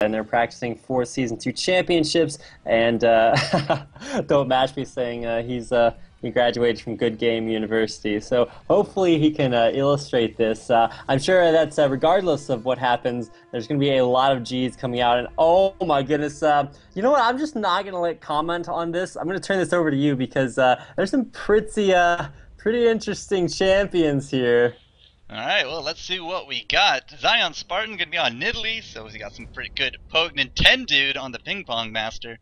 and they're practicing for Season 2 championships. And Don't Match Me saying he graduated from Good Game University. So hopefully he can illustrate this. I'm sure that's regardless of what happens, there's going to be a lot of G's coming out. And oh my goodness, you know what? I'm just not going to comment on this. I'm going to turn this over to you because there's some pretty interesting champions here. Alright, well, let's see what we got. Zion Spartan gonna be on Nidalee, so he got some pretty good poke. Nintendude on the Ping Pong Master,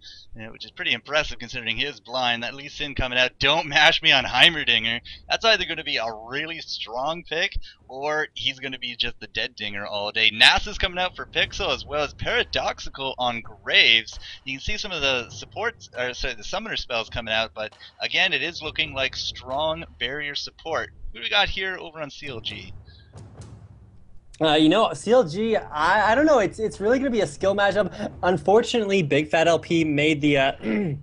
which is pretty impressive considering he is blind. That Lee Sin coming out. Don't Mash Me on Heimerdinger. That's either going to be a really strong pick, or he's going to be just the dead dinger all day. NASA's coming out for Pixel, as well as Paradoxical on Graves. You can see some of the the summoner spells coming out, but again, it is looking like strong barrier support. What do we got here over on CLG? CLG, I don't know. It's really going to be a skill matchup. Unfortunately, Big Fat LP made the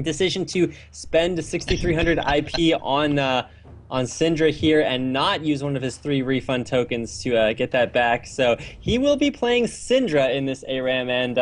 decision to spend 6,300 IP on Syndra here and not use one of his 3 refund tokens to get that back. So he will be playing Syndra in this ARAM, and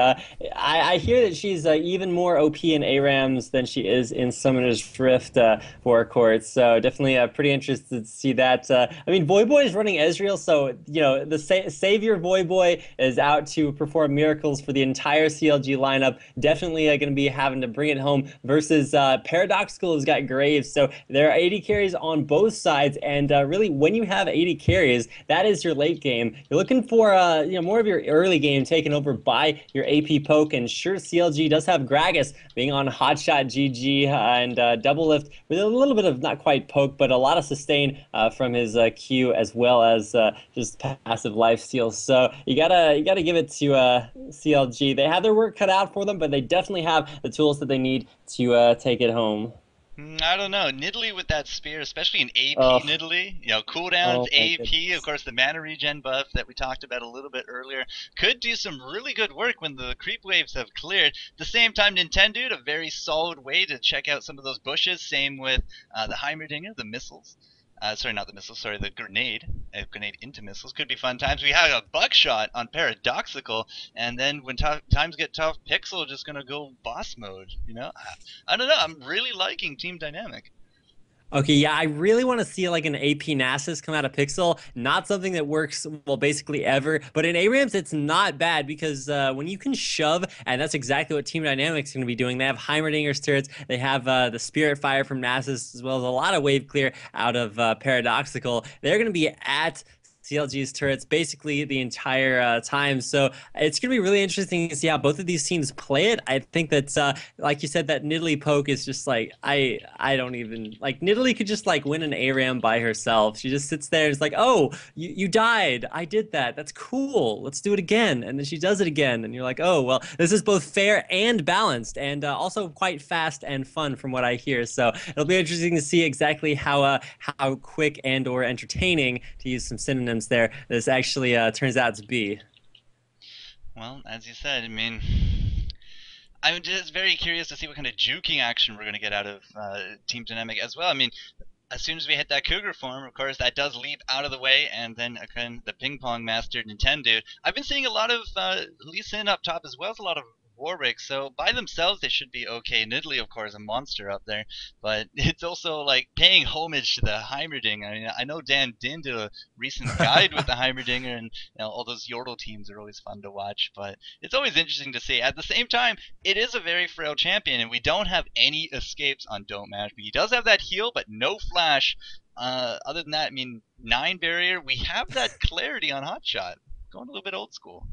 I hear that she's even more OP in ARAMs than she is in Summoner's Rift FourCourt. So definitely pretty interested to see that. I mean, Voyboy is running Ezreal, so you know the savior Voyboy is out to perform miracles for the entire CLG lineup. Definitely going to be having to bring it home versus Paradoxical has got Graves. So there are 80 carries on both sides, and really when you have 80 carries, that is your late game. You're looking for more of your early game taken over by your AP poke, and sure, CLG does have Gragas being on Hotshot GG and Double Lift with a little bit of not quite poke, but a lot of sustain from his Q, as well as just passive lifesteal. So you gotta give it to CLG. They have their work cut out for them, but they definitely have the tools that they need to take it home. I don't know. Nidalee with that spear, especially in AP Nidalee, cooldowns, AP, of course, the mana regen buff that we talked about a little bit earlier, could do some really good work when the creep waves have cleared. At the same time, Nintendude, a very solid way to check out some of those bushes. Same with the Heimerdinger, the missiles. Sorry, not the missiles, sorry, the grenade. Grenade into missiles. Could be fun times. We have a buckshot on Paradoxical, and then when times get tough, Pixel just going to go boss mode, I don't know, I'm really liking Team Dynamic. Okay, yeah, I really want to see like an AP Nasus come out of Pixel. Not something that works, well, basically ever. But in ARAMs, it's not bad because when you can shove, and that's exactly what Team Dynamic's going to be doing. They have Heimerdinger's turrets. They have the Spirit Fire from Nasus, as well as a lot of wave clear out of Paradoxical. They're going to be at CLG's turrets basically the entire time. So it's going to be really interesting to see how both of these teams play it. I think that, like you said, that Nidalee poke is just like, I don't even, like, Nidalee could just, like, win an ARAM by herself. She just sits there and is like, oh, you died. I did that. That's cool. Let's do it again. And then she does it again. And you're like, oh, well, this is both fair and balanced, and also quite fast and fun from what I hear. So it'll be interesting to see exactly how quick and or entertaining, to use some synonyms there, this actually turns out to be. Well, as you said, I mean, I'm just very curious to see what kind of juking action we're going to get out of Team Dynamic as well. I mean, as soon as we hit that Cougar form, of course, that does leap out of the way, and then again, the Ping Pong Master Nintendo. I've been seeing a lot of Lee Sin up top, as well as a lot of Warwick, so by themselves they should be okay. Nidalee, of course, a monster up there, but it's also like paying homage to the Heimerdinger. I mean, I know Dan Din did a recent guide with the Heimerdinger, and all those Yordle teams are always fun to watch, but it's always interesting to see. At the same time, it is a very frail champion, and we don't have any escapes on Don't Match Me. He does have that heal, but no flash. Other than that, I mean, 9 barrier, we have that clarity on Hotshot. Going a little bit old school.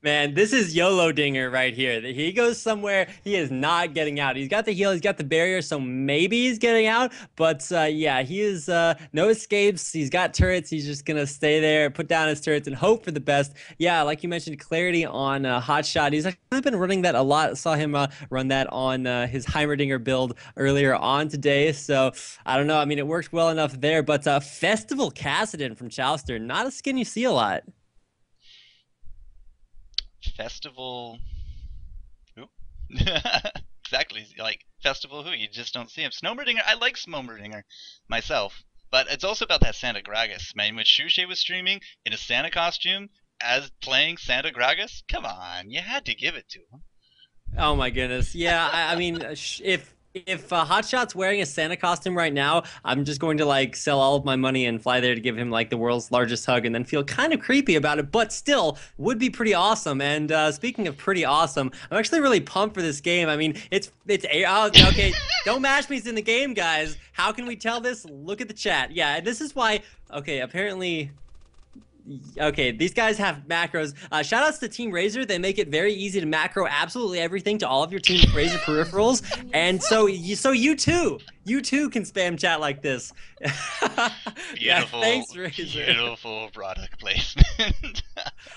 Man, this is YOLO Dinger right here. He goes somewhere, he is not getting out. He's got the heal, he's got the barrier, so maybe he's getting out. But yeah, he is no escapes. He's got turrets. He's just going to stay there, put down his turrets, and hope for the best. Yeah, like you mentioned, clarity on Hotshot. He's actually been running that a lot. I saw him run that on his Heimerdinger build earlier on today. So I don't know. I mean, it worked well enough there. But Festival Cassidon from Chowster, not a skin you see a lot. Festival who? Exactly, like Festival who? You just don't see him. Snowmurdinger, I like Snowmurdinger myself, but it's also about that Santa Gragas. Man, when Shushay was streaming in a Santa costume, as playing Santa Gragas? Come on, you had to give it to him. Oh my goodness. Yeah, I mean, if Hotshot's wearing a Santa costume right now, I'm just going to like sell all of my money and fly there to give him like the world's largest hug, and then feel kind of creepy about it, but still would be pretty awesome. And speaking of pretty awesome, I'm actually really pumped for this game. I mean, oh, okay. Don't mash me's in the game, guys. How can we tell this? Look at the chat. Yeah, this is why. Okay, apparently. Okay, these guys have macros. Shoutouts to Team Razer. They make it very easy to macro absolutely everything to all of your Team Razer peripherals. And so you too can spam chat like this. Beautiful, yeah, thanks, Razer. Beautiful product placement.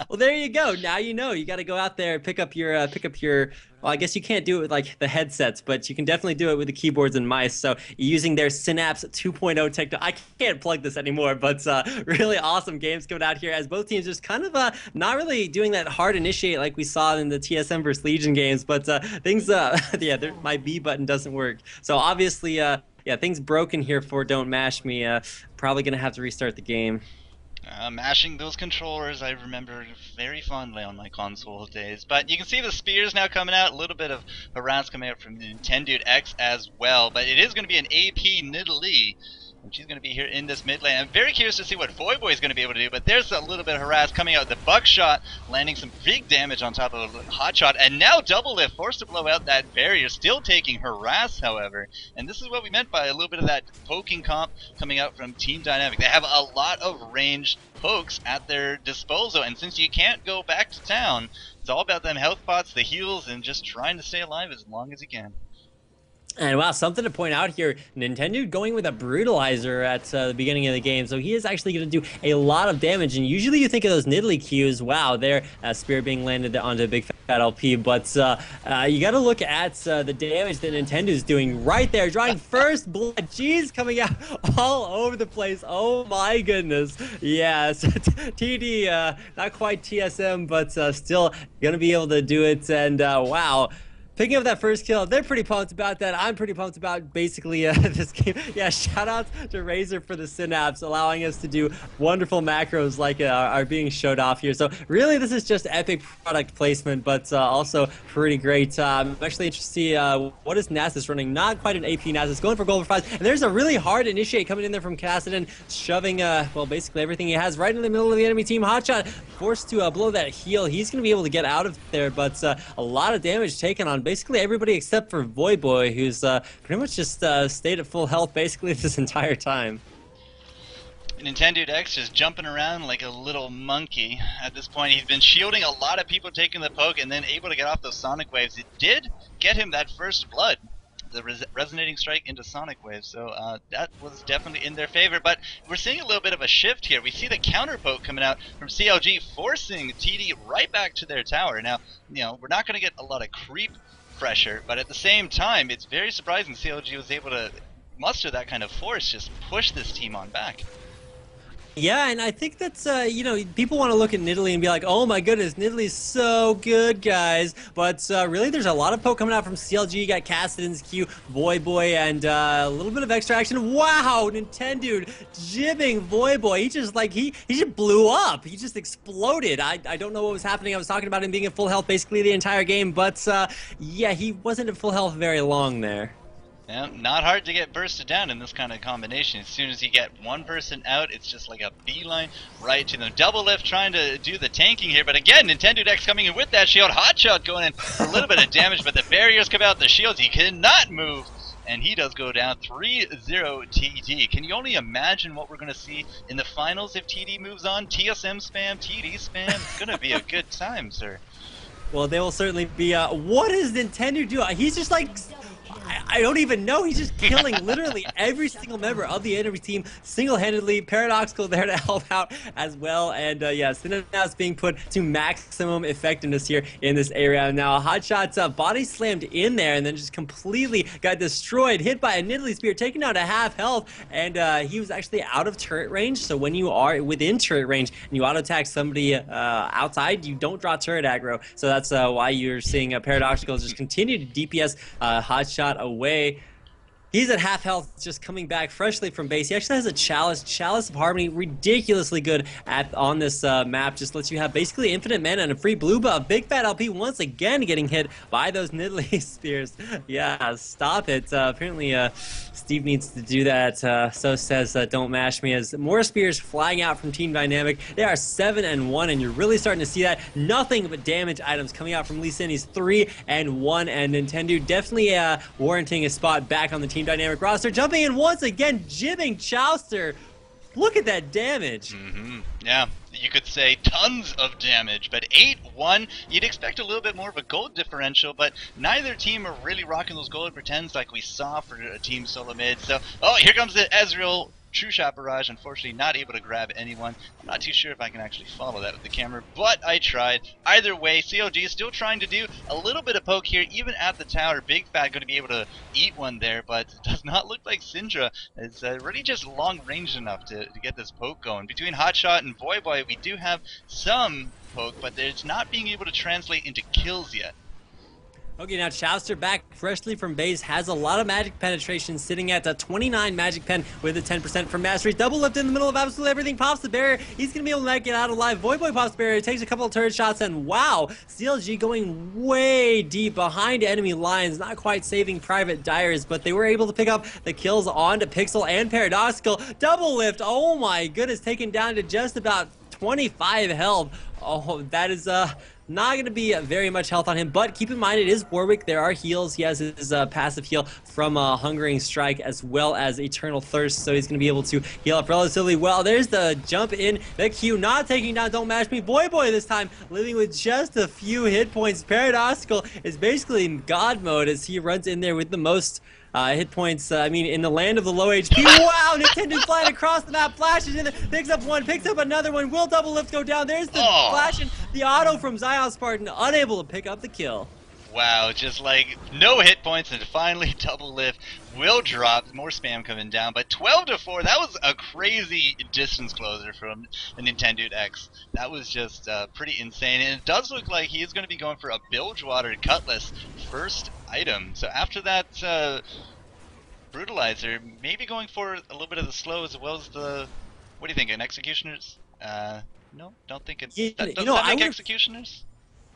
Well, there you go. Now you know. You got to go out there, pick up your. Well, I guess you can't do it with like the headsets, but you can definitely do it with the keyboards and mice. So using their Synapse 2.0 technology. I can't plug this anymore, but really awesome games coming out here as both teams just kind of not really doing that hard initiate like we saw in the TSM versus Legion games, but things yeah, my B button doesn't work. So obviously yeah, things broken here for Don't Mash Me. Probably gonna have to restart the game. Mashing those controllers, I remember very fondly on my console days. But you can see the spears now coming out, a little bit of harass coming out from Nintendo X as well. But it is going to be an AP Nidalee, and she's going to be here in this mid lane. I'm very curious to see what Voyboy is going to be able to do, but there's a little bit of harass coming out. The buckshot landing some big damage on top of a hotshot, and now double lift forced to blow out that barrier, still taking harass, however. And this is what we meant by a little bit of that poking comp coming out from Team Dynamic. They have a lot of ranged pokes at their disposal, and since you can't go back to town, it's all about them health pots, the heals, and just trying to stay alive as long as you can. And wow, something to point out here, Nintendo going with a Brutalizer at the beginning of the game, so he is actually going to do a lot of damage, and usually you think of those Nidalee Qs, wow, there, spear being landed onto a big fat LP, but you got to look at the damage that Nintendo's doing right there, drawing first blood, jeez, coming out all over the place, oh my goodness, yeah, so TD, not quite TSM, but still going to be able to do it, and wow. Picking up that first kill, they're pretty pumped about that. I'm pretty pumped about basically this game. Yeah, shout out to Razer for the Synapse, allowing us to do wonderful macros like are being showed off here. So really, this is just epic product placement, but also pretty great. I'm actually interested to see what is Nasus running. Not quite an AP Nasus, going for gold for 5. And there's a really hard initiate coming in there from Kassadin, shoving, well, basically everything he has right in the middle of the enemy team. Hotshot forced to blow that heal. He's going to be able to get out of there, but a lot of damage taken on basically everybody except for Voyboy, who's pretty much just stayed at full health basically this entire time. Nintendo X just jumping around like a little monkey at this point. He's been shielding a lot of people taking the poke and then able to get off those sonic waves. It did get him that first blood, the resonating strike into sonic waves, so that was definitely in their favor. But we're seeing a little bit of a shift here. We see the counter poke coming out from CLG, forcing TD right back to their tower. Now, you know, we're not going to get a lot of creep pressure, but at the same time, it's very surprising CLG was able to muster that kind of force, just push this team on back. Yeah, and I think that's, you know, people want to look at Nidalee and be like, oh my goodness, Nidalee's so good, guys. But really, there's a lot of poke coming out from CLG. You got Kassadin's Q, Voyboy, and a little bit of extra action. Wow, Nintendo jibbing Voyboy. He just, like, he just blew up. He just exploded. I don't know what was happening. I was talking about him being at full health basically the entire game. But, yeah, he wasn't at full health very long there. Yeah, not hard to get bursted down in this kind of combination. As soon as you get one person out, it's just like a beeline right to them. Double lift trying to do the tanking here, but again, Nintendo X coming in with that shield. Hotshot going in for a little bit of damage, but the barriers come out, the shields, he cannot move, and he does go down 3-0 TD. Can you only imagine what we're going to see in the finals if TD moves on? TSM spam, TD spam, it's going to be a good time, sir. Well, they will certainly be, what does Nintendo do? He's just like... I don't even know. He's just killing literally every single member of the enemy team single-handedly. Paradoxical there to help out as well. And yeah, Synapse being put to maximum effectiveness here in this area. Now, Hotshot's body slammed in there and then just completely got destroyed, hit by a Nidalee spear, taken down to half health. And he was actually out of turret range. So when you are within turret range and you auto-attack somebody outside, you don't draw turret aggro. So that's why you're seeing Paradoxical just continue to DPS Hotshot away. He's at half health, just coming back freshly from base. He actually has a Chalice of Harmony, ridiculously good on this map. Just lets you have basically infinite mana and a free blue buff. Big Fat LP once again getting hit by those Nidalee spears. Yeah, stop it. Apparently, Steve needs to do that. So says Don't Mash Me, as more spears flying out from Team Dynamic. They are 7-1, and you're really starting to see that. Nothing but damage items coming out from Lee Sin. He's 3-1, and Nintendo definitely warranting a spot back on the Team Dynamic roster. Jumping in once again, jibbing Chowster. Look at that damage. Yeah, you could say tons of damage, but 8-1, you'd expect a little bit more of a gold differential, but neither team are really rocking those gold pretends like we saw for Team Solo Mid. So, oh, here comes the Ezreal True Shot Barrage. Unfortunately, not able to grab anyone. I'm not too sure if I can actually follow that with the camera, but I tried. Either way, CLG is still trying to do a little bit of poke here, even at the tower. Big Fat going to be able to eat one there, but it does not look like Syndra is really just long range enough to get this poke going. Between Hotshot and Voyboy, we do have some poke, but it's not being able to translate into kills yet. Okay, now Chowster back freshly from base, has a lot of magic penetration, sitting at 29 magic pen with a 10% from mastery. Double lift in the middle of absolutely everything, pops the barrier. He's going to be able to make it out alive. Voyboy pops the barrier, takes a couple of turret shots, and wow, CLG going way deep behind enemy lines, not quite saving Private Dyers, but they were able to pick up the kills onto Pixel and Paradoxical. Double lift, oh my goodness, taken down to just about 25 health. Oh, that is not going to be very much health on him, but keep in mind it is Warwick. There are heals. He has his passive heal from Hungering Strike as well as Eternal Thirst, so he's going to be able to heal up relatively well. There's the jump in. The Q not taking down Don't Mash Me. Voyboy this time living with just a few hit points. Paradoxical is basically in God mode as he runs in there with the most hit points, I mean, in the land of the low HP. Wow, Nintendo flying across the map, flashes in there, picks up one, picks up another one. Will double lift go down? There's the flash and the auto from Zion Spartan, unable to pick up the kill. Wow, just like no hit points, and finally double lift will drop. More spam coming down, but 12-4, that was a crazy distance closer from the Nintendo X. That was just pretty insane, and it does look like he is going to be going for a Bilgewater Cutlass first item. So after that Brutalizer, maybe going for a little bit of the slow as well as the, what do you think, an Executioners? No, don't think it's, Executioners?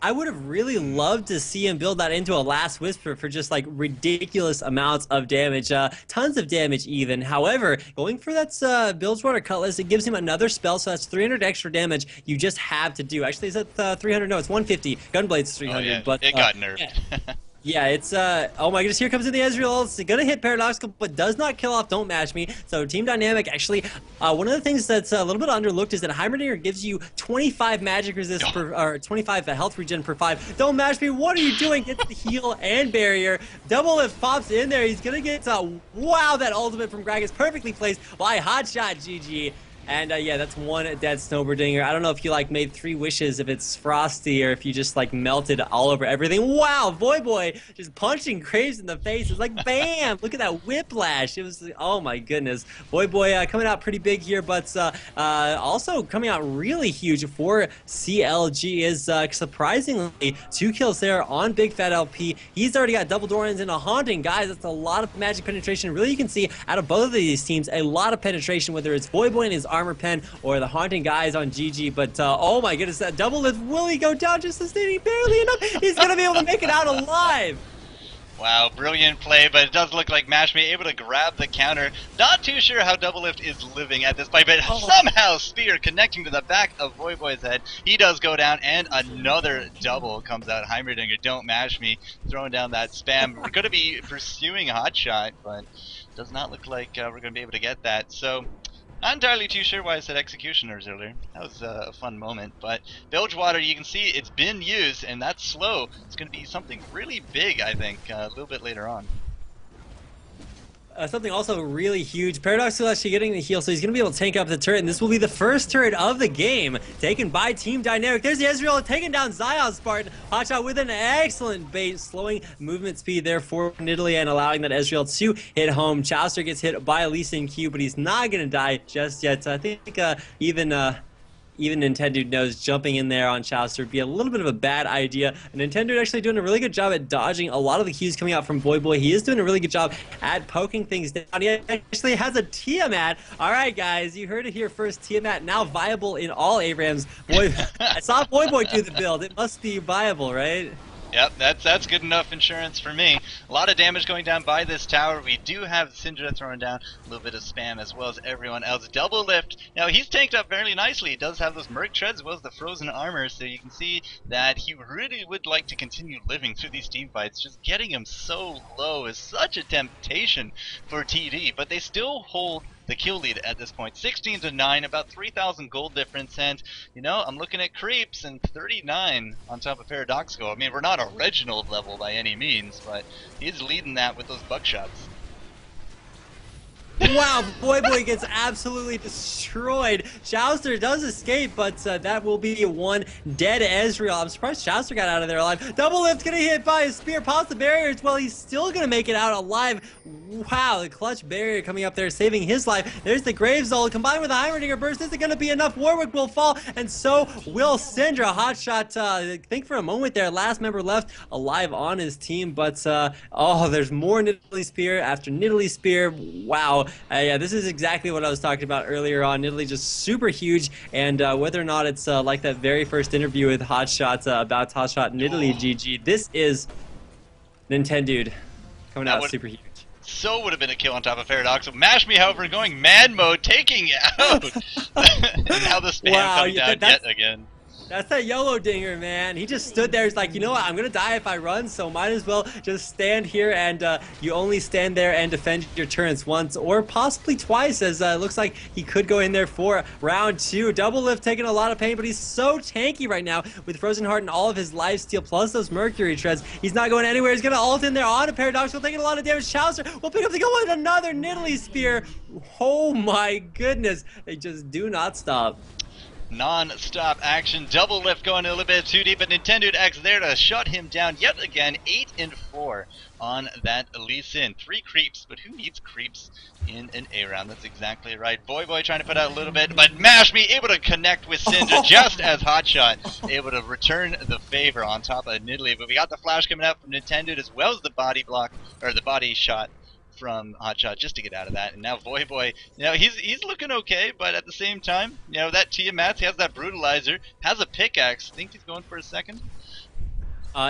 I would have really loved to see him build that into a Last Whisper for just like ridiculous amounts of damage, tons of damage even. However, going for that Bilgewater Cutlass, it gives him another spell, so that's 300 extra damage you just have to do. Actually, is that 300? No, it's 150. Gunblade's 300, oh, yeah. But it got nerfed. Yeah. Yeah, it's, oh my goodness, here comes in the Ezreal. It's gonna hit Paradoxical, but does not kill off Don't Mash Me. So Team Dynamic, actually, one of the things that's a little bit underlooked is that Heimerdinger gives you 25 magic resist per, or 25 health regen per 5. Don't Mash Me, what are you doing? Gets the heal and barrier. Double lift pops in there. He's gonna get, wow, that ultimate from Greg is perfectly placed by Hotshot GG. And yeah, that's one dead Snowbirdinger. I don't know if you like made 3 wishes, if it's Frosty, or if you just like melted all over everything. Wow, Voyboy just punching Graves in the face. It's like bam! Look at that whiplash. It was, oh my goodness. Voyboy coming out pretty big here, but also coming out really huge for CLG is surprisingly 2 kills there on Big Fat LP. He's already got double Dorans and a Haunting. Guys, that's a lot of magic penetration. Really, you can see out of both of these teams a lot of penetration, whether it's Voyboy and his armor pen or the Haunting guys on GG. But oh my goodness, that double lift, will he go down just sustaining barely enough? He's gonna be able to make it out alive. Wow, brilliant play, but it does look like Mash Me able to grab the counter. Not too sure how Double Lift is living at this point, but somehow Spear connecting to the back of Voyboy's head. He does go down, and another double comes out. Heimerdinger, don't mash me, throwing down that spam. We're going to be pursuing a Hotshot, but does not look like we're going to be able to get that. So, not entirely too sure why I said Executioners earlier. That was a fun moment. But Bilgewater, you can see it's been used, and that's slow. It's going to be something really big, I think, a little bit later on. Something also really huge. Paradox is actually getting the heal, so he's going to be able to tank up the turret, and this will be the first turret of the game taken by Team Dynamic. There's the Ezreal taking down Zion Spartan. Hotshot with an excellent bait, slowing movement speed there for Nidalee and allowing that Ezreal to hit home. Chowster gets hit by a Lee Sin Q, but he's not going to die just yet. So I think even even Nintendo knows jumping in there on Chowster would be a little bit of a bad idea. And Nintendo actually doing a really good job at dodging a lot of the cues coming out from Voyboy. He is doing a really good job at poking things down. He actually has a Tiamat. All right, guys, you heard it here first. Tiamat now viable in all ARAMs. Boy, I saw Voyboy do the build. It must be viable, right? Yep, that's good enough insurance for me. A lot of damage going down by this tower. We do have Syndra throwing down a little bit of spam as well as everyone else. Double lift. Now he's tanked up fairly nicely. He does have those Merc treads as well as the frozen armor, so you can see that he really would like to continue living through these team fights. Just getting him so low is such a temptation for TD, but they still hold the kill lead at this point, 16-9, about 3,000 gold difference, and you know, I'm looking at creeps and 39 on top of Paradoxical. I mean, we're not a Reginald level by any means, but he's leading that with those buckshots. Wow, Voyboy gets absolutely destroyed. Chowster does escape, but that will be one dead Ezreal. I'm surprised Chowster got out of there alive. Double lift gonna hit by his spear, pops the barriers. Well, he's still gonna make it out alive. Wow, the clutch barrier coming up there, saving his life. There's the Graves ult combined with the Heimerdinger burst. Is it gonna be enough? Warwick will fall, and so will Syndra. Hotshot, I think for a moment there, last member left alive on his team, but oh, there's more Nidalee Spear after Nidalee Spear. Wow. Yeah, this is exactly what I was talking about earlier on. Nidalee just super huge, and whether or not it's like that very first interview with Hotshot about Hotshot Nidalee GG, this is Nintendo coming out super huge. So would have been a kill on top of Paradoxical. Mash Me, however, going man mode, taking it out. And now the spam coming down yet again. That's that YOLO dinger, man. He just stood there. He's like, you know what? I'm going to die if I run, so might as well just stand here, and you only stand there and defend your turrets once or possibly twice, as it looks like he could go in there for round 2. Double lift taking a lot of pain, but he's so tanky right now with Frozen Heart and all of his lifesteal plus those Mercury treads. He's not going anywhere. He's going to ult in there on a Paradoxical, taking a lot of damage. Chowster will pick up the kill with another Nidalee Spear. Oh my goodness. They just do not stop. Non-stop action, double lift going a little bit too deep, but Nintendo X there to shut him down yet again. 8-4 on that Lee Sin. 3 creeps, but who needs creeps in an A-round? That's exactly right. Voyboy trying to put out a little bit, but Mash Me able to connect with Syndra just as Hotshot able to return the favor on top of Nidalee. But we got the flash coming out from Nintendo as well as the body block, or the body shot from Hotshot just to get out of that. And now Voyboy, you know, he's looking okay, but at the same time, you know, that Tiamat, he has that brutalizer, has a pickaxe. Think he's going for a second?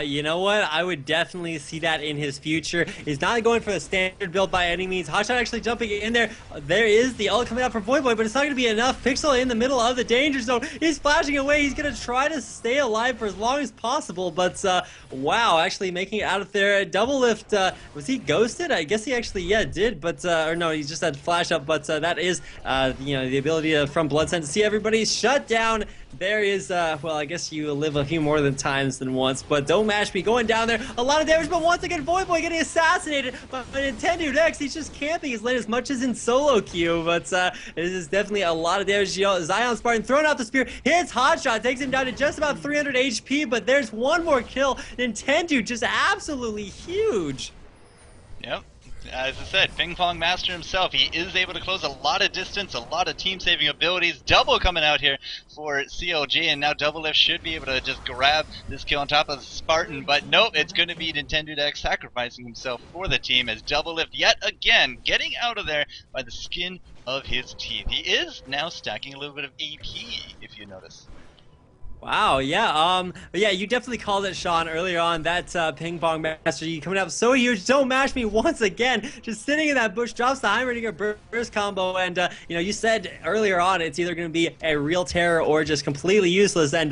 You know what? I would definitely see that in his future. He's not going for the standard build by any means. Hotshot actually jumping in there. There is the ult coming out from Voyboy, but it's not going to be enough. Pixel in the middle of the danger zone. He's flashing away. He's going to try to stay alive for as long as possible, but wow, actually making it out of there. Double lift, was he ghosted? I guess he actually, yeah, did, but, or no, he just had flash up, but that is, you know, the ability from Bloodsen to see everybody shut down. There is, well, I guess you live a few more times than once, but don't mash me. Going down there, a lot of damage, but once again, Voyboy getting assassinated by Nintendo X. He's just camping his lane as much as in solo queue, but this is definitely a lot of damage. You know, Zion Spartan throwing out the spear, hits Hotshot, takes him down to just about 300 HP, but there's one more kill. Nintendo just absolutely huge. Yep. As I said, Ping Pong Master himself, he is able to close a lot of distance, a lot of team-saving abilities. Double coming out here for CLG, and now Double Lift should be able to just grab this kill on top of Spartan, but nope, it's going to be Nintendo X sacrificing himself for the team as Double Lift yet again getting out of there by the skin of his teeth. He is now stacking a little bit of AP, if you notice. Wow, yeah, but yeah, you definitely called it, Sean, earlier on. That Ping Pong Master Yi coming up so huge. Don't mash me once again. Just sitting in that bush, drops the Heimerdinger burst combo, and you know, you said earlier on it's either going to be a real terror or just completely useless, and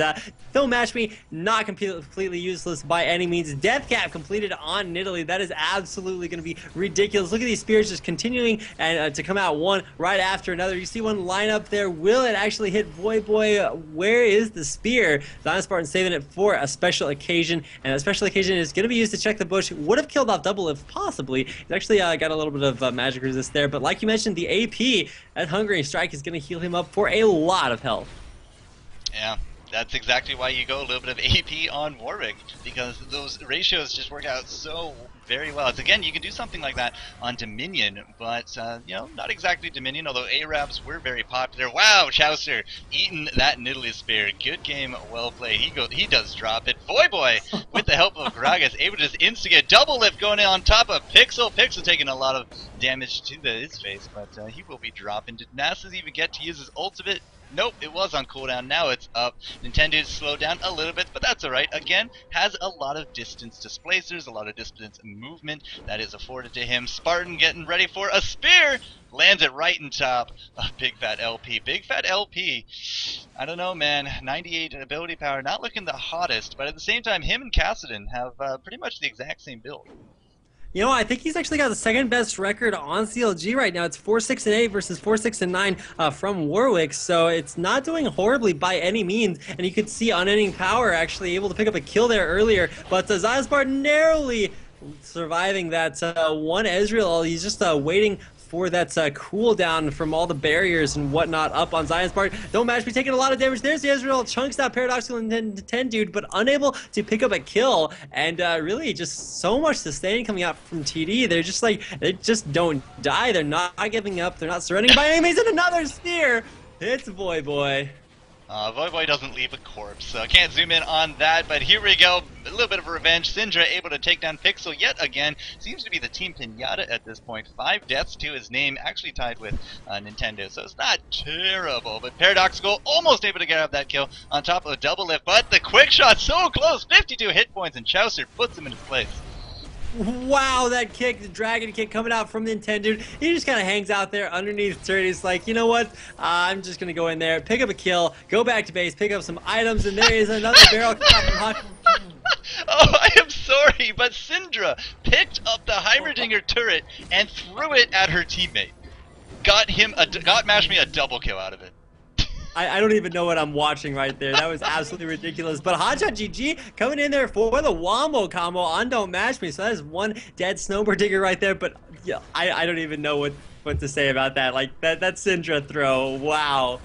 don't mash me, not completely useless by any means. Death Cap completed on Nidalee. That is absolutely going to be ridiculous. Look at these spears just continuing and to come out one right after another. You see one line up there. Will it actually hit Voyboy? Where is the spear? Zion Spartan saving it for a special occasion, and that special occasion is going to be used to check the bush. Would have killed off Double if possibly. He's actually got a little bit of magic resist there, but like you mentioned, the AP, that Hungering Strike is going to heal him up for a lot of health. Yeah. That's exactly why you go a little bit of AP on Warwick, because those ratios just work out so very well. It's, again, you can do something like that on Dominion, but you know, not exactly Dominion, although Arabs were very popular. Wow, Chaucer eating that Nidalee Spear. Good game, well played. He does drop it. Voyboy, with the help of Gragas, able to just instigate double lift going in on top of Pixel. Pixel taking a lot of damage to his face, but he will be dropping. Did Nasus even get to use his ultimate? Nope, it was on cooldown. Now it's up. Nintendo slowed down a little bit, but that's alright. Again, has a lot of distance displacers, a lot of distance movement that is afforded to him. Spartan getting ready for a spear. Lands it right in top of Big Fat LP. Big Fat LP, I don't know, man. 98 ability power, not looking the hottest, but at the same time, him and Kassadin have pretty much the exact same build. You know, I think he's actually got the second best record on CLG right now. It's 4-6-8 versus 4-6-9 from Warwick, so it's not doing horribly by any means. And you could see Unending Power actually able to pick up a kill there earlier, but Zyosbar narrowly surviving that one Ezreal. He's just waiting for that cooldown from all the barriers and whatnot up on Zion's part. Don't Match be taking a lot of damage. There's the Ezreal, chunks that Paradoxical and 10 dude, but unable to pick up a kill. And really just so much sustain coming out from TD. They're just like, they just don't die. They're not giving up. They're not surrendering by any means. And another spear. It's Voyboy. Voyboy doesn't leave a corpse, so I can't zoom in on that, but here we go. A little bit of revenge. Syndra able to take down Pixel yet again. Seems to be the Team Pinata at this point. 5 deaths to his name, actually tied with Nintendo, so it's not terrible. But Paradoxical almost able to get out that kill on top of a double lift, but the quick shot so close. 52 hit points, and Chaucer puts him in his place. Wow, that kick, the dragon kick coming out from Nintendo. He just kind of hangs out there underneath turret. He's like, you know what? I'm just going to go in there, pick up a kill, go back to base, pick up some items, and there is another barrel coming from Hot. Oh, I am sorry, but Syndra picked up the Heimerdinger turret and threw it at her teammate. Got Mashme a double kill out of it. I don't even know what I'm watching right there. That was absolutely ridiculous. But Hotshot GG coming in there for the Wombo combo on Don't Match Me. So that is one dead Snowboard Digger right there. But yeah, I don't even know what to say about that. Like, that Syndra throw, wow.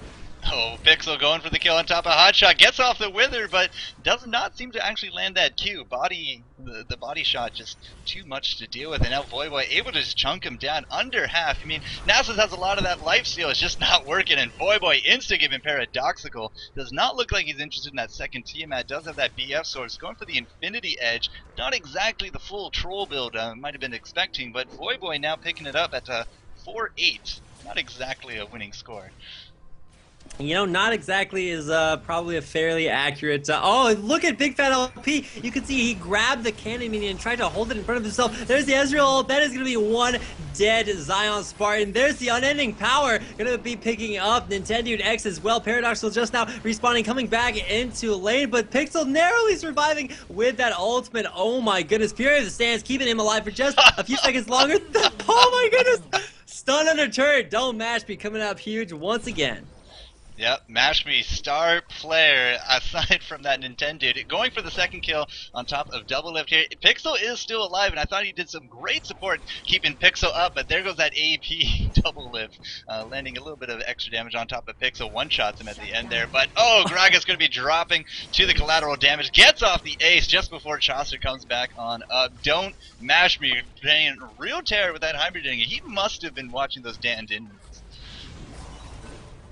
Oh, Pixel going for the kill on top of Hotshot. Gets off the Wither, but does not seem to actually land that Q. The body shot just too much to deal with. And now Voyboy able to just chunk him down under half. I mean, Nasus has a lot of that life steal. It's just not working. And Voyboy insta-giving Paradoxical. Does not look like he's interested in that second Tiamat. Does have that BF source. Going for the Infinity Edge. Not exactly the full troll build might have been expecting. But Voyboy now picking it up at 4-8. Not exactly a winning score. You know, not exactly is probably a fairly accurate. Oh, look at Big Fat LP. You can see he grabbed the cannon minion and tried to hold it in front of himself. There's the Ezreal. That is going to be one dead Zion Spartan. There's the Unending Power. Going to be picking up Nintendo X as well. Paradoxical just now respawning, coming back into lane. But Pixel narrowly surviving with that ultimate. Oh my goodness. Fury of the Stands keeping him alive for just a few seconds longer. Oh my goodness. Stun under turret. Don't Match be coming up huge once again. Yep, Mashme, star player, aside from that Nintendo. Going for the second kill on top of double lift here. Pixel is still alive, and I thought he did some great support keeping Pixel up, but there goes that AP double lift, landing a little bit of extra damage on top of Pixel. One-shots him at the end there, but oh, Gragas going to be dropping to the collateral damage. Gets off the ace just before Chaucer comes back on up. Don't Mashme playing real terror with that Heimerdinger. He must have been watching those Dan Din.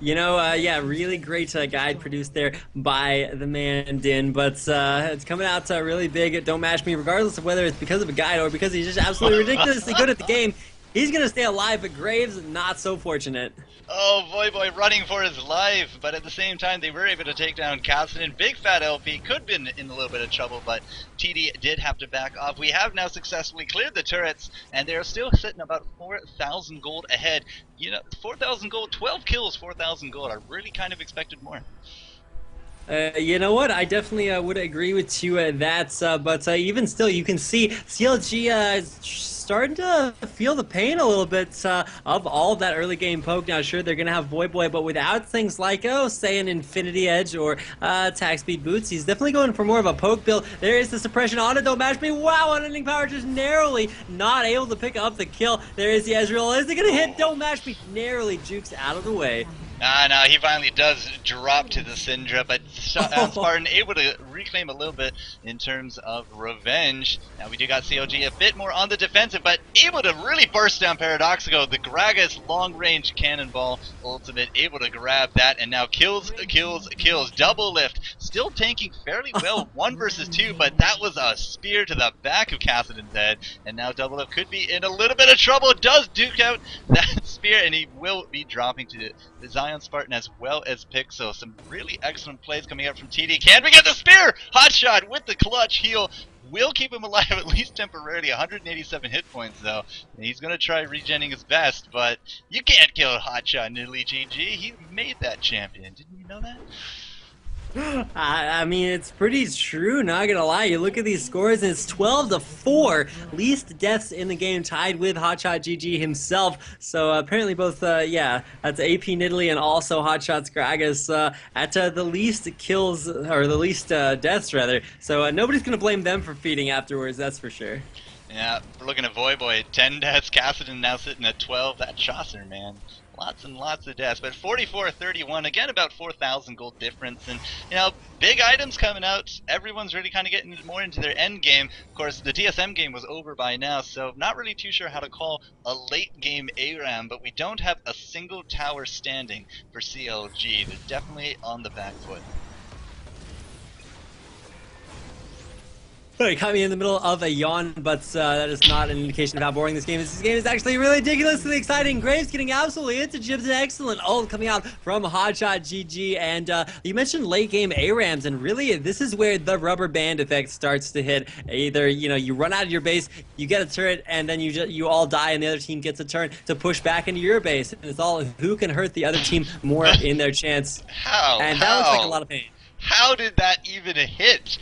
You know, yeah, really great guide produced there by the man Din, but it's coming out really big. Don't Match Me, regardless of whether it's because of a guide or because he's just absolutely ridiculously good at the game. He's going to stay alive, but Graves not so fortunate. Oh, Voyboy running for his life, but at the same time they were able to take down Kassadin. Big Fat LP could have been in a little bit of trouble, but TD did have to back off. We have now successfully cleared the turrets, and they're still sitting about 4,000 gold ahead. You know, 4,000 gold, 12 kills, 4,000 gold. I really kind of expected more. You know what? I definitely would agree with you but even still, you can see CLG starting to feel the pain a little bit of all of that early game poke. Now, sure, they're going to have Voyboy, but without things like, say, an Infinity Edge or attack speed boots, he's definitely going for more of a poke build. There is the suppression on it. Don't Match Me. Wow, Unending Power just narrowly not able to pick up the kill. There is the Ezreal. Is it going to hit? Don't Match Me. Narrowly jukes out of the way. No, he finally does drop to the Syndra, but Spartan able to reclaim a little bit in terms of revenge. Now we do got CLG a bit more on the defensive, but able to really burst down Paradoxico. The Gragas long-range cannonball ultimate, able to grab that, and now kills. Double lift, still tanking fairly well, 1 versus 2, but that was a spear to the back of Kassadin's head, and now Double lift could be in a little bit of trouble. Does duke out that spear, and he will be dropping to the Zion Spartan as well as Pixel. Some really excellent plays coming out from TD. Can we get the spear? Hotshot with the clutch heal. Will keep him alive at least temporarily. 187 hit points though. And he's going to try regenning his best, but you can't kill Hotshot in Italy, GG. He made that champion. Didn't you know that? I mean, it's pretty true, not gonna lie. You look at these scores and it's 12-4. Least deaths in the game, tied with Hotshot GG himself. So apparently both, yeah, that's AP Nidalee and also Hotshot's Gragas at the least kills, or the least deaths rather. So nobody's gonna blame them for feeding afterwards, that's for sure. Yeah, we're looking at Voyboy, 10 deaths, Kassadin now sitting at 12. That Chaucer, man. Lots and lots of deaths, but 44-31, again about 4,000 gold difference, and you know, big items coming out. Everyone's really kind of getting more into their end game. Of course, the TSM game was over by now, so not really too sure how to call a late game ARAM, but we don't have a single tower standing for CLG. They're definitely on the back foot. It caught me in the middle of a yawn, but that is not an indication of how boring this game is. This game is actually really ridiculously exciting. Graves getting absolutely into chips, an excellent ult coming out from Hotshot GG. And you mentioned late game ARAMs, and really this is where the rubber band effect starts to hit. Either, you know, you run out of your base, you get a turret, and then you all die, and the other team gets a turn to push back into your base. And it's all who can hurt the other team more in their chance. How? And that looks like a lot of pain. How did that even hit?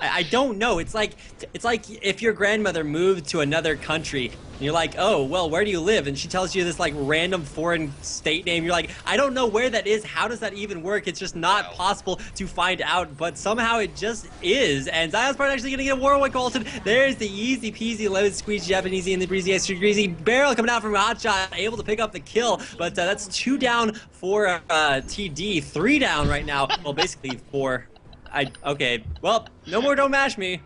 I don't know. It's like if your grandmother moved to another country and you're like, oh, well, where do you live? And she tells you this like random foreign state name. You're like, I don't know where that is. How does that even work? It's just not possible to find out, but somehow it just is. And Zion's part actually gonna get a Warwick ulted. There's the easy peasy lemon squeeze Japanese in the breezy extra greasy barrel coming out from Hotshot, able to pick up the kill. But that's 2 down for TD, 3 down right now. Well, basically 4. Okay, well, no more don't mash me.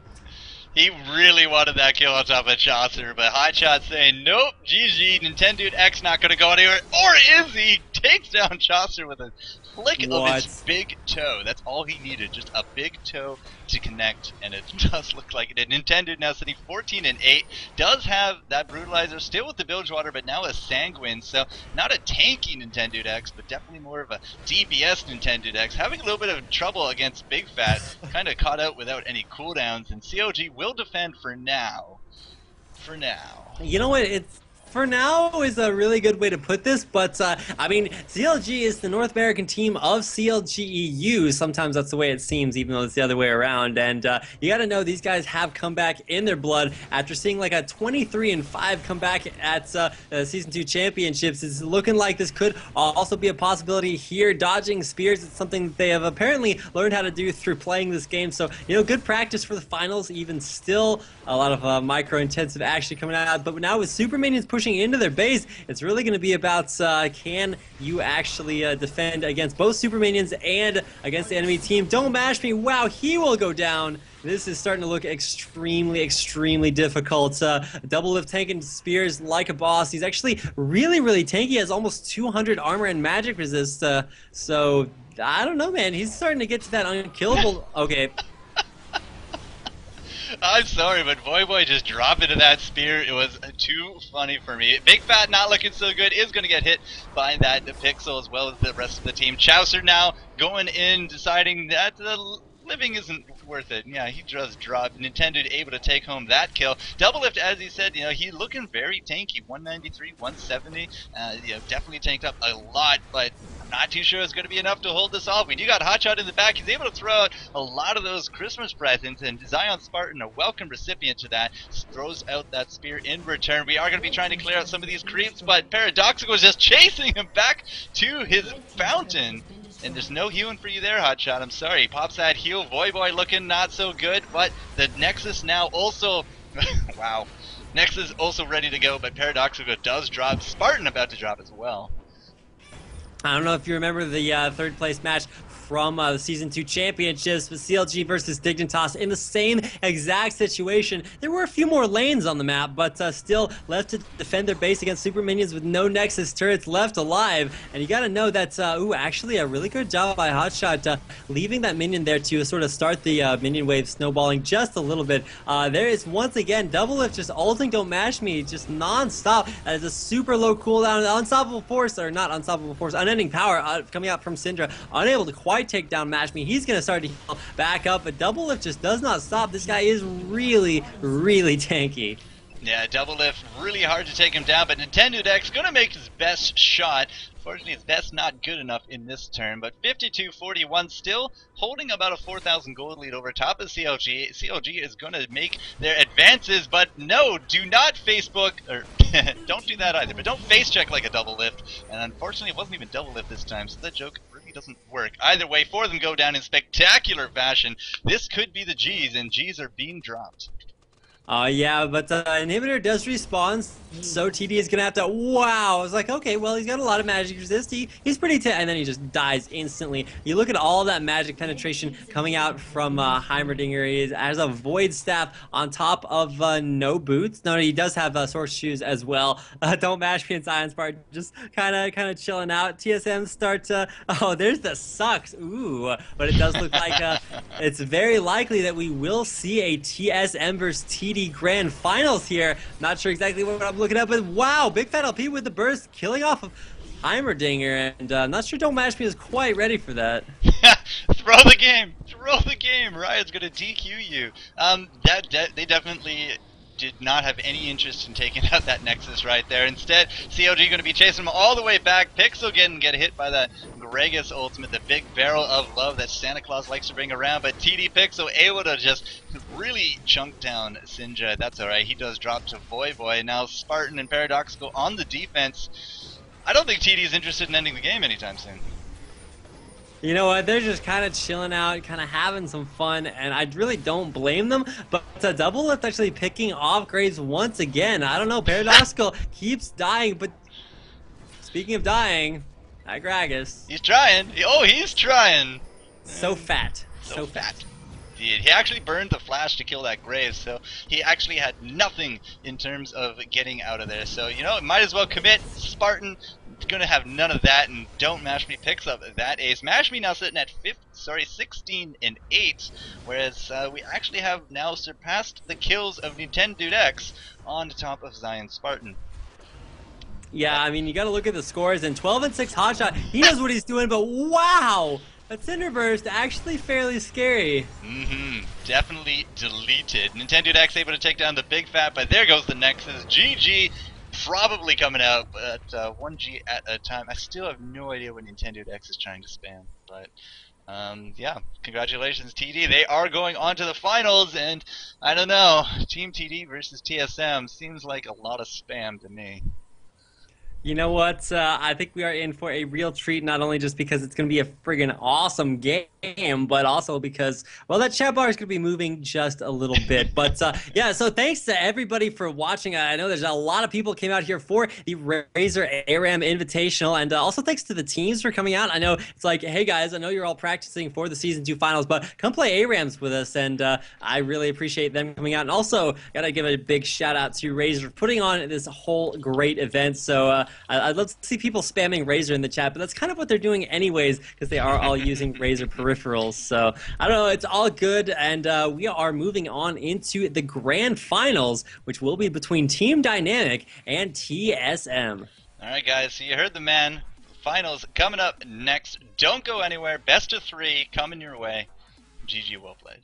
He really wanted that kill on top of Chaucer, but Hotshot saying, nope, GG, Nintendo X not going to go anywhere. Or is he? Takes down Chaucer with a flick of his big toe. That's all he needed, just a big toe to connect, and it does look like it did. Nintendo now sitting 14-8, does have that Brutalizer still with the Bilgewater, but now a Sanguine, so not a tanky Nintendo X, but definitely more of a DPS Nintendo X. Having a little bit of trouble against Big Fat, kind of caught out without any cooldowns, and CLG will defend for now. For now. You know what, it's for now is a really good way to put this, but I mean, CLG is the North American team of CLG EU. Sometimes that's the way it seems, even though it's the other way around. And you got to know these guys have come back in their blood after seeing like a 23-5 comeback at Season 2 Championships. It's looking like this could also be a possibility here. Dodging spears is something that they have apparently learned how to do through playing this game. So, you know, good practice for the finals, even still. A lot of micro-intensive action coming out. But now with Super Minions pushing into their base, it's really going to be about can you actually defend against both Super Minions and against the enemy team. Don't mash me. Wow, he will go down. This is starting to look extremely, extremely difficult. Double lift tanking spears like a boss. He's actually really, really tanky. He has almost 200 armor and magic resist. So, I don't know, man. He's starting to get to that unkillable... Okay. I'm sorry, but Voyboy just dropped into that spear. It was too funny for me. Big Fat not looking so good. Is going to get hit by that Pixel as well as the rest of the team. Chaucer now going in, deciding that the living isn't worth it. Yeah, he just dropped. Nintendo able to take home that kill. Double lift, as he said, you know, he looking very tanky. 193, 170. You know, definitely tanked up a lot, but I'm not too sure it's going to be enough to hold this off. We do got Hotshot in the back. He's able to throw out a lot of those Christmas presents, and Zion Spartan, a welcome recipient to that, throws out that spear in return. We are going to be trying to clear out some of these creeps, but Paradoxical is just chasing him back to his fountain. And there's no healing for you there, Hotshot. I'm sorry. Pops that heal. Voyboy looking not so good, but the Nexus now also... wow. Nexus also ready to go, but Paradoxical does drop. Spartan about to drop as well. I don't know if you remember the third place match from the Season 2 Championships, but CLG versus Dignitas in the same exact situation. There were a few more lanes on the map, but still left to defend their base against super minions with no Nexus turrets left alive. And you gotta know that, ooh, actually a really good job by Hotshot leaving that minion there to sort of start the minion wave snowballing just a little bit. There is once again Double Lift just ulting Don't Mash Me just non-stop. That is a super low cooldown. Unstoppable Force, or not Unstoppable Force, Unending Power coming out from Syndra, unable to quite take down Mash Me. He's gonna start to heal back up, but Double Lift just does not stop. This guy is really, really tanky. Yeah, Double Lift, really hard to take him down, but Nintendo Deck's gonna make his best shot. Unfortunately, his best not good enough in this turn, but 52-41 still holding about a 4,000 gold lead over top of CLG. CLG is going to make their advances, but no, do not Facebook, or don't do that either, but don't face check like a Double Lift. And unfortunately, it wasn't even Double Lift this time, so that joke really doesn't work. Either way, 4 of them go down in spectacular fashion. This could be the G's, and G's are being dropped. Yeah, but Inhibitor does respawn, so TD is gonna have to. Wow, I was like, okay, well, he's got a lot of magic resist. He's pretty and then he just dies instantly. You look at all that magic penetration coming out from Heimerdinger. He has a Void Staff on top of no boots. No, he does have Source Shoes as well. Don't Mash Me and Science Part just kind of chilling out. TSM starts. Oh, there's the sucks. Ooh, but it does look like it's very likely that we will see a TSM versus TD Grand Finals here. Not sure exactly what I'm looking at, but wow, Big Fat LP with the burst, killing off of Heimerdinger, and I'm not sure Don't Mash Me is quite ready for that. Throw the game! Throw the game! Riot's gonna DQ you. They definitely did not have any interest in taking out that Nexus right there. Instead, CLG going to be chasing him all the way back. Pixel get hit by that Gragas ultimate, the big barrel of love that Santa Claus likes to bring around, but TD Pixel able to just really chunk down Syndra. That's alright, he does drop to Voy. Now Spartan and Paradoxical on the defense. I don't think TD is interested in ending the game anytime soon. You know what, they're just kind of chilling out, kind of having some fun, and I really don't blame them, but Double Lift actually picking off Graves once again. I don't know, Paradoxical keeps dying, but speaking of dying, hi Gragas. He's trying. He's trying. So fat. So fat. He actually burned the flash to kill that Graves, so he actually had nothing in terms of getting out of there. So, you know, might as well commit. Spartan gonna have none of that, and Don't Mash Me picks up that ace. Mash Me now sitting at 16 and 8, whereas we actually have now surpassed the kills of Nintendo X on top of Zion Spartan. Yeah, I mean, you gotta look at the scores, and 12 and 6 Hotshot, he knows what he's doing, but wow! That Cinder Burst actually fairly scary. Definitely deleted. Nintendo X able to take down the Big Fat, but there goes the Nexus. GG probably coming out, but 1G at a time. I still have no idea what Nintendo X is trying to spam, but yeah, congratulations TD. They are going on to the finals, and I don't know, Team TD versus TSM seems like a lot of spam to me. You know what? I think we are in for a real treat, not only just because it's going to be a friggin' awesome game, but also because, well, that chat bar is going to be moving just a little bit. But yeah, so thanks to everybody for watching. I know there's a lot of people came out here for the Razer ARAM Invitational, and also thanks to the teams for coming out. I know it's like, hey guys, I know you're all practicing for the Season 2 finals, but come play ARAMs with us, and I really appreciate them coming out. And also, gotta give a big shout out to Razer for putting on this whole great event. So I'd love to see people spamming Razer in the chat, but that's kind of what they're doing anyways, because they are all using Razer peripherals. So I don't know, it's all good, and we are moving on into the grand finals, which will be between Team Dynamic and TSM. All right, guys, so you heard the man. Finals coming up next. Don't go anywhere. Best of 3 coming your way. GG, well played.